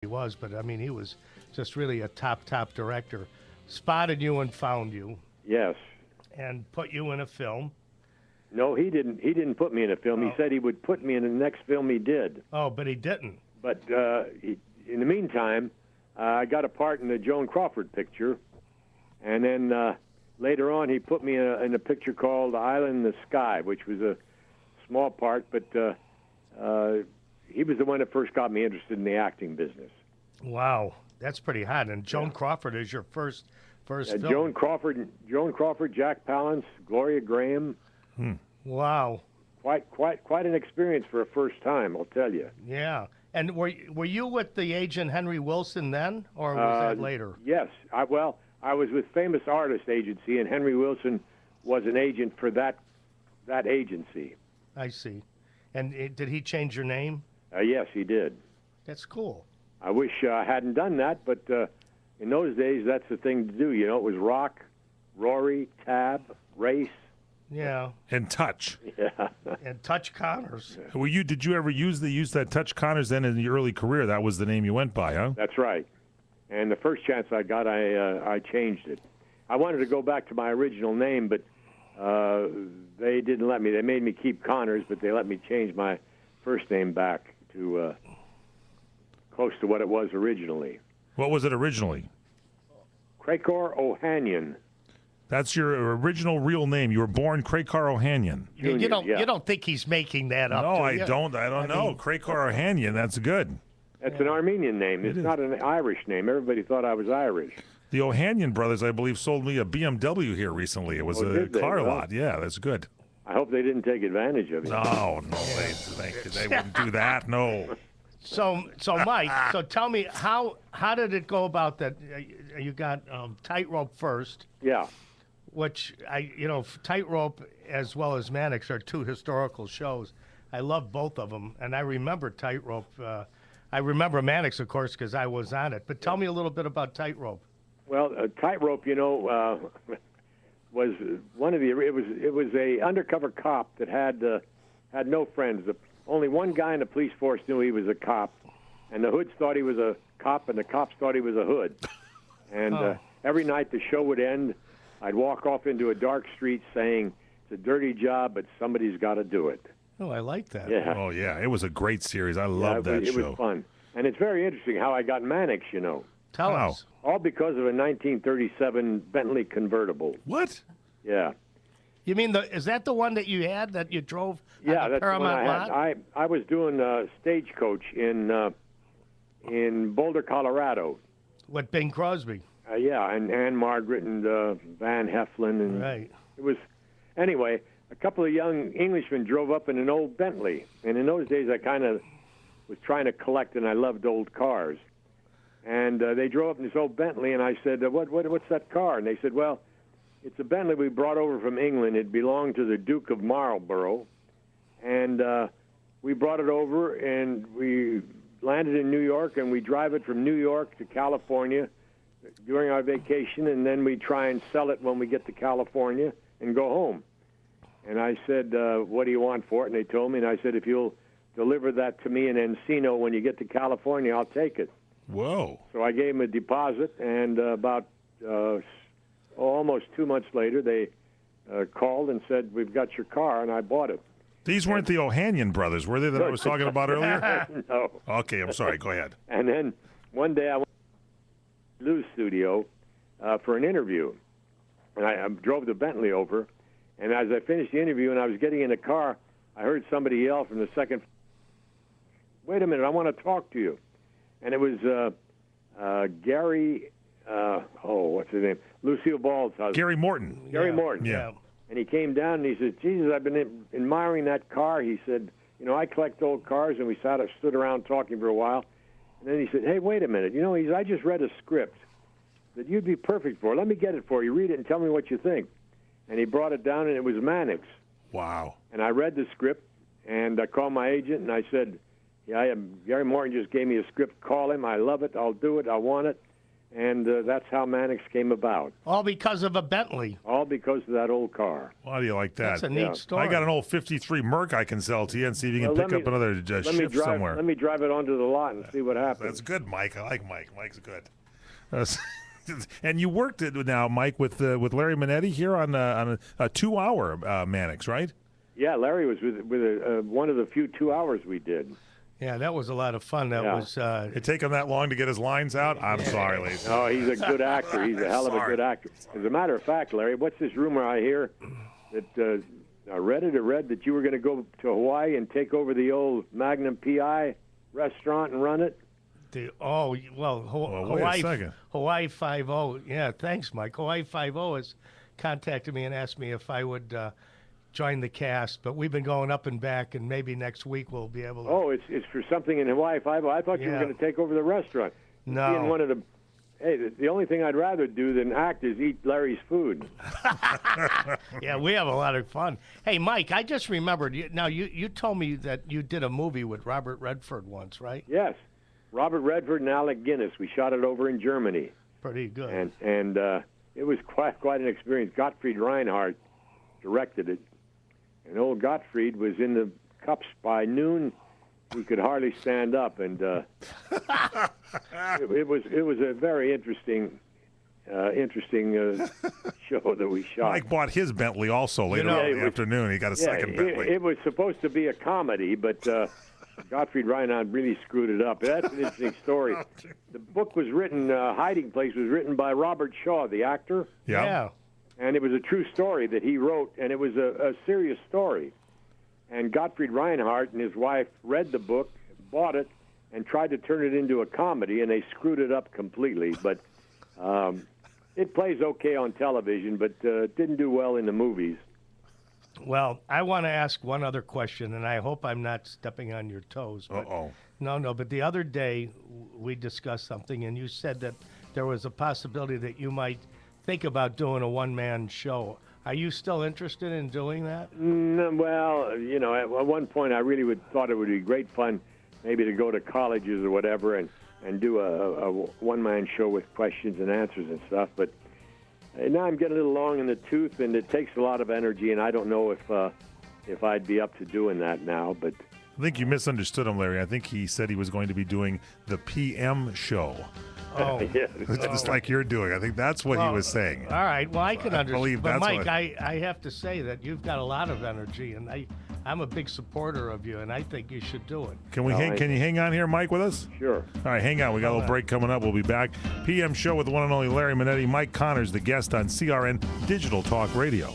he was, but I mean, he was just really a top director. Spotted you and found you Yes. and put you in a film. No, he didn't. He didn't put me in a film. He said he would put me in the next film he did. Oh, but he didn't. But in the meantime, I got a part in the Joan Crawford picture, and then later on he put me in a picture called Island in the Sky, which was a small part, but he was the one that first got me interested in the acting business. Wow, that's pretty hot. And Joan Crawford is your first film. Joan Crawford, Jack Palance, Gloria Graham. Wow. Quite an experience for a first time, I'll tell you. Yeah. And were you with the agent Henry Wilson then, or was that later? Yes. I was with Famous Artist Agency, and Henry Wilson was an agent for that agency. I see. And did he change your name? Yes, he did. That's cool. I wish I hadn't done that, but in those days, that's the thing to do. You know, it was Rock, Rory, Tab, Race. Yeah. And Touch. Yeah. And Touch Connors. Did you ever use that Touch Connors then in your early career? That was the name you went by, huh? That's right. And the first chance I got, I changed it. I wanted to go back to my original name, but they didn't let me. They made me keep Connors, but they let me change my first name back to close to what it was originally. What was it originally? Crakor Ohanian. That's your original real name. You were born Crakor Ohanian. You don't think he's making that up? No, do I you? don't. I don't know. Crakor Ohanian. That's good. That's an Armenian name. It's not an Irish name. Everybody thought I was Irish. The Ohanian brothers, I believe, sold me a BMW here recently. It was a car lot. Yeah, that's good. I hope they didn't take advantage of it. No, they wouldn't do that. No. So Mike, so tell me how did it go about that? You got Tightrope first. Yeah. Which Tightrope as well as Mannix are two historical shows. I love both of them, and I remember Tightrope. I remember Mannix, of course, because I was on it. But tell me a little bit about Tightrope. Well, Tightrope, was one of the. It was a undercover cop that had no friends. Only one guy in the police force knew he was a cop, and the hoods thought he was a cop, and the cops thought he was a hood. And every night the show would end. I'd walk off into a dark street saying, "It's a dirty job, but somebody's got to do it." Oh, I like that. Yeah. Oh, yeah. It was a great series. I loved that show. It was fun. And it's very interesting how I got Mannix, Tell us. All because of a 1937 Bentley convertible. What? Yeah. You mean is that the one that you had that you drove? Yeah, on the that's the one Paramount I had. lot? I was doing Stagecoach in Boulder, Colorado. With Bing Crosby. Yeah, and Ann Margaret and Van Heflin. And Right. It was, anyway, a couple of young Englishmen drove up in an old Bentley. And in those days, I kind of was trying to collect, and I loved old cars. And they drove up in this old Bentley, and I said, what's that car? And they said, well, it's a Bentley we brought over from England. It belonged to the Duke of Marlborough. And we brought it over, and we landed in New York, and we drive it from New York to California during our vacation, and then we try and sell it when we get to California and go home. And I said, what do you want for it? And they told me, and I said, if you'll deliver that to me in Encino when you get to California, I'll take it. Whoa. So I gave them a deposit, and about almost 2 months later, they called and said, we've got your car, and I bought it. These weren't the Ohanian brothers, were they, that I was talking about earlier? No. Okay, I'm sorry. Go ahead. And then one day I went to the Lou's studio for an interview, and I drove the Bentley over, and as I finished the interview and I was getting in the car, I heard somebody yell from the second, wait a minute, I want to talk to you. And it was Gary, what's his name? Lucille Ball's husband. Gary Morton. Gary Morton. Yeah. And he came down and he said, Jesus, I've been admiring that car. He said, I collect old cars, and we stood around talking for a while. And then he said, hey, wait a minute. I just read a script that you'd be perfect for. Let me get it for you. Read it and tell me what you think. And he brought it down, and it was Mannix. Wow. And I read the script, and I called my agent, and I said, Gary Morton just gave me a script. Call him. I love it. I'll do it. I want it. and that's how Mannix came about. All because of a Bentley. All because of that old car. Why do you like that? That's a neat story. I got an old 53 Merc I can sell to you and see if you can pick up another shift somewhere. Let me drive it onto the lot and see what happens. That's good, Mike. I like Mike. Mike's good. And you worked it now, Mike, with Larry Manetti here on a 2-hour Mannix, right? Yeah, Larry was with one of the few 2 hours we did. Yeah, that was a lot of fun. That was. It take him that long to get his lines out? I'm sorry, ladies. Oh, he's a good actor. He's a hell of a good actor. As a matter of fact, Larry, what's this rumor I hear that I read that you were going to go to Hawaii and take over the old Magnum PI restaurant and run it? Wait a second. Hawaii 5-0. Yeah, thanks, Mike. Hawaii 5-0 has contacted me and asked me if I would join the cast, but we've been going up and back, and maybe next week we'll be able to. Oh, it's for something in Hawaii 5-0. I thought you were going to take over the restaurant. No. Being one of the, the only thing I'd rather do than act is eat Larry's food. Yeah, we have a lot of fun. Hey, Mike, I just remembered. You told me that you did a movie with Robert Redford once, right? Yes. Robert Redford and Alec Guinness. We shot it over in Germany. Pretty good. And it was quite an experience. Gottfried Reinhardt directed it. And old Gottfried was in the cups by noon. He could hardly stand up, and it was a very interesting show that we shot. Mike bought his Bentley also later on in the afternoon. He got a second Bentley. It was supposed to be a comedy, but Gottfried Reinhardt really screwed it up. That's an interesting story. The book was written, Hiding Place was written by Robert Shaw, the actor. Yeah. And it was a true story that he wrote, and it was a serious story. And Gottfried Reinhardt and his wife read the book, bought it, and tried to turn it into a comedy, and they screwed it up completely. But it plays okay on television, but it didn't do well in the movies. Well, I want to ask one other question, and I hope I'm not stepping on your toes. Uh-oh. No, but the other day we discussed something, and you said that there was a possibility that you might think about doing a one-man show. Are you still interested in doing that? Well, at one point I really thought it would be great fun maybe to go to colleges or whatever and do a one-man show with questions and answers and stuff. But now I'm getting a little long in the tooth, and it takes a lot of energy, and I don't know if I'd be up to doing that now. But I think you misunderstood him, Larry. I think he said he was going to be doing the PM show. Oh, yeah. Just like you're doing. I think that's what he was saying. All right. Well, I can understand. But Mike, what... I have to say that you've got a lot of energy, and I'm a big supporter of you, and I think you should do it. Can you hang on here, Mike, with us? Sure. All right, hang on. We got a little break coming up. We'll be back. PM show with the one and only Larry Manetti. Mike Connors, the guest on CRN Digital Talk Radio.